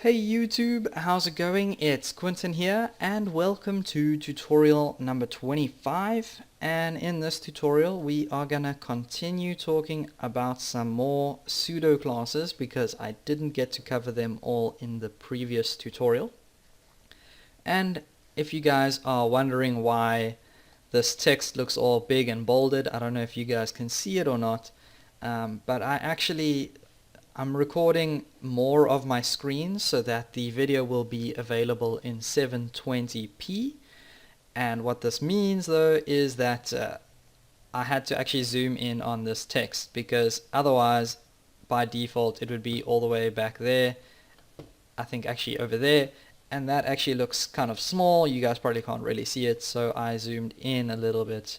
Hey YouTube, how's it going? It's Quentin here and welcome to tutorial number 25, and in this tutorial we are gonna continue talking about some more pseudo classes because I didn't get to cover them all in the previous tutorial. And if you guys are wondering why this text looks all big and bolded, I don't know if you guys can see it or not, but I'm recording more of my screen so that the video will be available in 720p. And what this means though is that I had to actually zoom in on this text, because otherwise by default it would be all the way back there, I think actually over there, and that actually looks kind of small. You guys probably can't really see it, so I zoomed in a little bit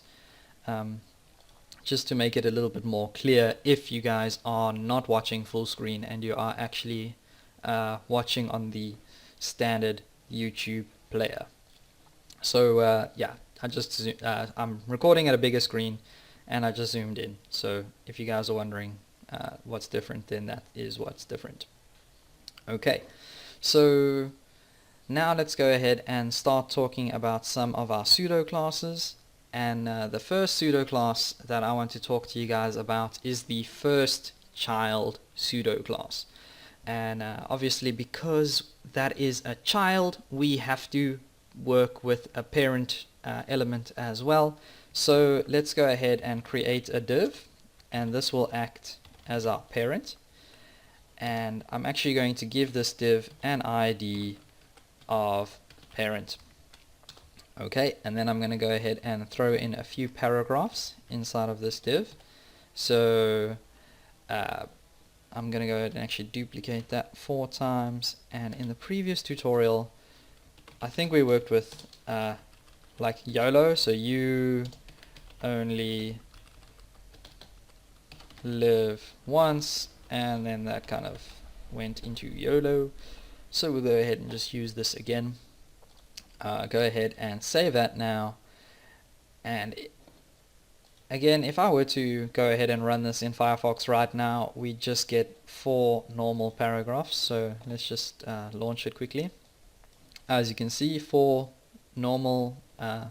just to make it a little bit more clear if you guys are not watching full screen and you are actually watching on the standard YouTube player. So yeah, I'm recording at a bigger screen and I just zoomed in. So if you guys are wondering what's different, then that is what's different. Okay, so now let's go ahead and start talking about some of our pseudo classes. And the first pseudo class that I want to talk to you guys about is the first child pseudo class. And obviously, because that is a child, we have to work with a parent element as well. So let's go ahead and create a div, and this will act as our parent. And I'm actually going to give this div an ID of parent. Okay, and then I'm going to go ahead and throw in a few paragraphs inside of this div. So I'm going to go ahead and actually duplicate that 4 times. And in the previous tutorial, I think we worked with like YOLO, so you only live once, and then that kind of went into YOLO. So we'll go ahead and just use this again. Go ahead and save that now, and again, if I were to go ahead and run this in Firefox right now, we just get 4 normal paragraphs. So let's just launch it quickly. As you can see, 4 normal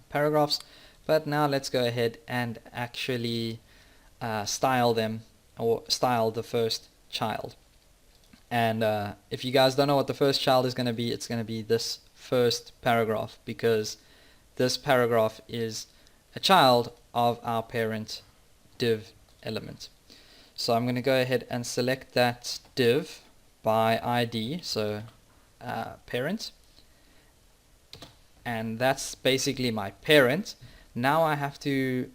paragraphs, but now let's go ahead and actually style them, or style the first child. And if you guys don't know what the first child is going to be, it's going to be this first paragraph, because this paragraph is a child of our parent div element. So I'm going to go ahead and select that div by ID, so parent, and that's basically my parent. Now I have to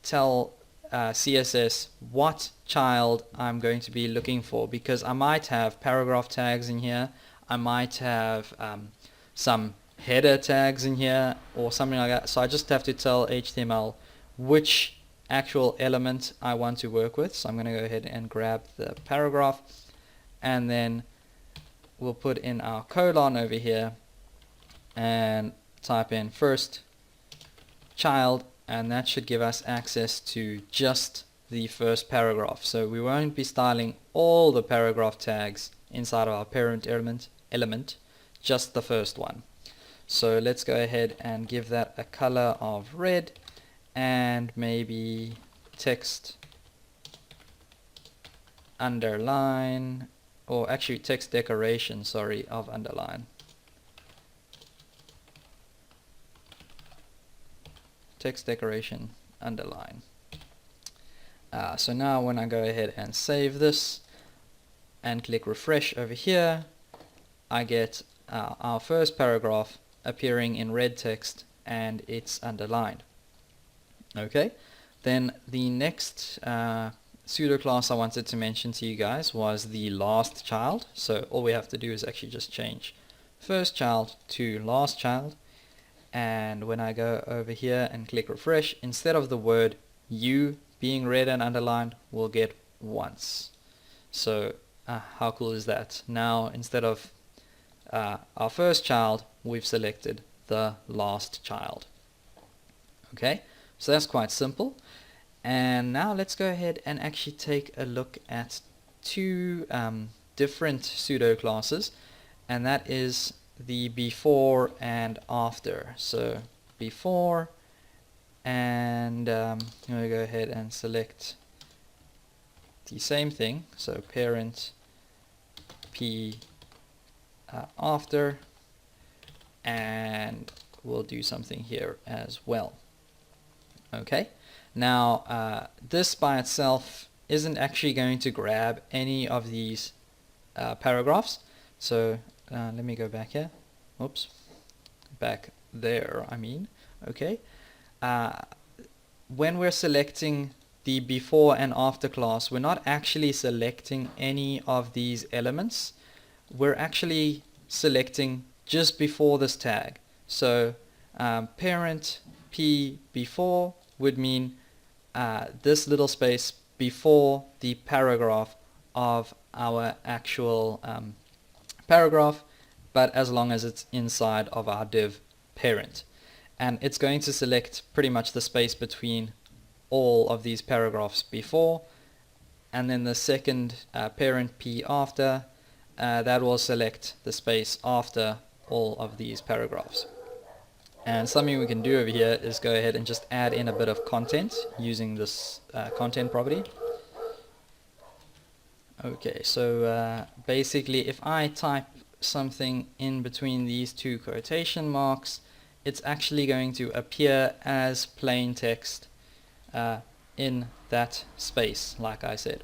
tell CSS what child I'm going to be looking for, because I might have paragraph tags in here, I might have some header tags in here or something like that. So I just have to tell HTML which actual element I want to work with. So I'm going to go ahead and grab the paragraph, and then we'll put in our colon over here and type in first child, and that should give us access to just the first paragraph. So we won't be styling all the paragraph tags inside of our parent element, just the first one. So let's go ahead and give that a color of red, and maybe text underline, or actually text decoration, sorry, of underline. Text decoration underline. So now when I go ahead and save this and click refresh over here, I get our first paragraph appearing in red text, and it's underlined. Okay, then the next pseudo class I wanted to mention to you guys was the last child. So all we have to do is actually just change first child to last child, and when I go over here and click refresh, instead of the word you being red and underlined, we'll get once. So how cool is that? Now instead of our first child, we've selected the last child. Okay, so that's quite simple. And now let's go ahead and actually take a look at 2 different pseudo classes, and that is the before and after. So before, and I'm going to go ahead and select the same thing, so parent p after, and we'll do something here as well. Okay, now this by itself isn't actually going to grab any of these paragraphs, so let me go back here. Oops, back there I mean. Okay, when we're selecting the before and after class, we're not actually selecting any of these elements. We're actually selecting just before this tag. So parent p before would mean this little space before the paragraph of our actual paragraph, but as long as it's inside of our div parent. And it's going to select pretty much the space between all of these paragraphs before, and then the second parent p after, that will select the space after all of these paragraphs. And something we can do over here is go ahead and just add in a bit of content using this content property. Okay, so basically if I type something in between these two quotation marks, it's actually going to appear as plain text in that space, like I said.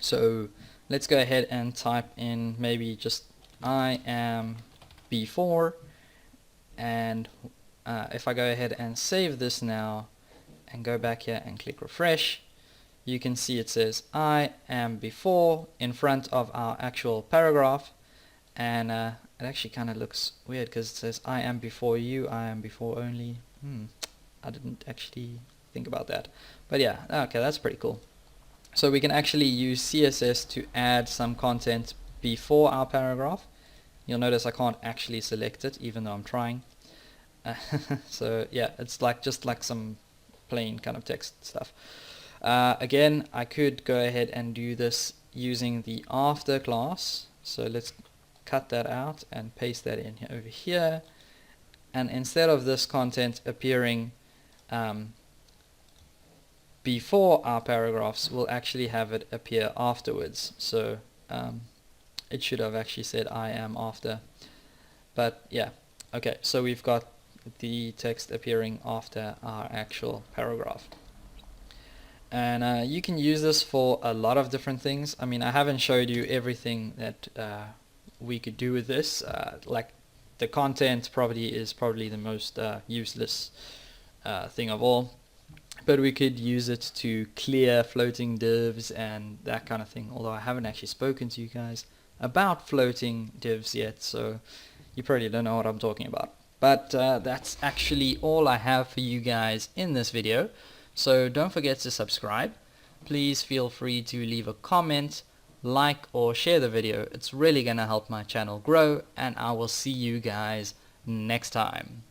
So let's go ahead and type in maybe just I am before, and if I go ahead and save this now and go back here and click refresh, you can see it says I am before in front of our actual paragraph, and it actually kind of looks weird because it says I am before you, I am before only. I didn't actually think about that, but yeah, okay, that's pretty cool. So we can actually use CSS to add some content before our paragraph. You'll notice I can't actually select it even though I'm trying. So yeah, it's like just like some plain kind of text stuff. Again, I could go ahead and do this using the after class. So let's cut that out and paste that in over here. And instead of this content appearing before our paragraphs, we'll actually have it appear afterwards. So it should have actually said I am after. But yeah, okay, so we've got the text appearing after our actual paragraph. And you can use this for a lot of different things. I mean, I haven't showed you everything that we could do with this. Like the content property is probably the most useless thing of all. But we could use it to clear floating divs and that kind of thing. Although I haven't actually spoken to you guys about floating divs yet, so you probably don't know what I'm talking about. But that's actually all I have for you guys in this video. So don't forget to subscribe. Please feel free to leave a comment, like or share the video. It's really going to help my channel grow, and I will see you guys next time.